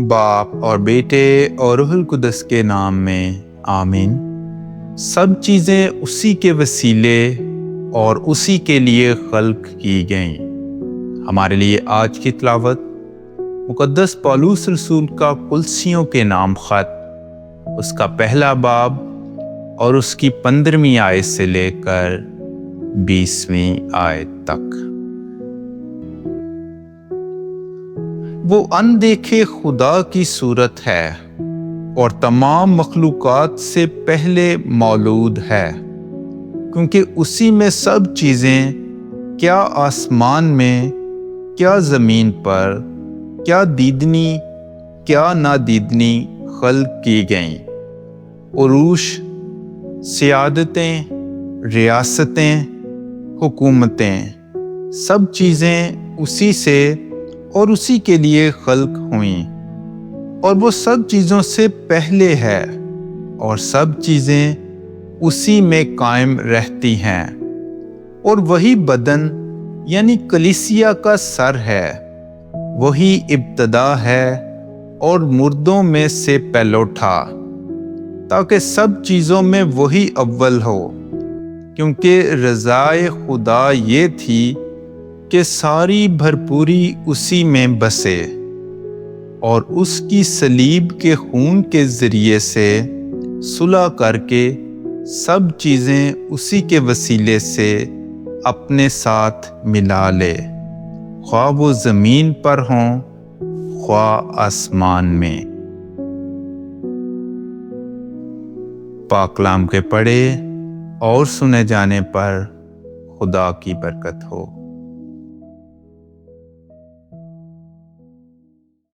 باپ اور بیٹے اور روح القدس کے نام میں آمین۔ سب چیزیں اسی کے وسیلے اور اسی کے لیے خلق کی گئیں۔ ہمارے لیے آج کی تلاوت مقدس پولس رسول کا کلسیوں کے نام خط، اس کا پہلا باب اور اس کی 15ویں آیت سے لے کر 20ویں آیت تک۔ وہ اندیکھے خدا کی صورت ہے اور تمام مخلوقات سے پہلے مولود ہے، کیونکہ اسی میں سب چیزیں، کیا آسمان میں، کیا زمین پر، کیا دیدنی کیا نادیدنی خلق کی گئیں۔ عروش، سیادتیں، ریاستیں، حکومتیں، سب چیزیں اسی سے اور اسی کے لیے خلق ہوئیں، اور وہ سب چیزوں سے پہلے ہے اور سب چیزیں اسی میں قائم رہتی ہیں۔ اور وہی بدن یعنی کلیسیا کا سر ہے، وہی ابتدا ہے اور مردوں میں سے پہلوٹا، تاکہ سب چیزوں میں وہی اول ہو، کیونکہ رضائے خدا یہ تھی کہ ساری بھرپوری اسی میں بسے، اور اس کی صلیب کے خون کے ذریعے سے صلح کر کے سب چیزیں اسی کے وسیلے سے اپنے ساتھ ملا لے، خواہ وہ زمین پر ہوں خواہ آسمان میں۔ پاک کلام کے پڑھے اور سنے جانے پر خدا کی برکت ہو۔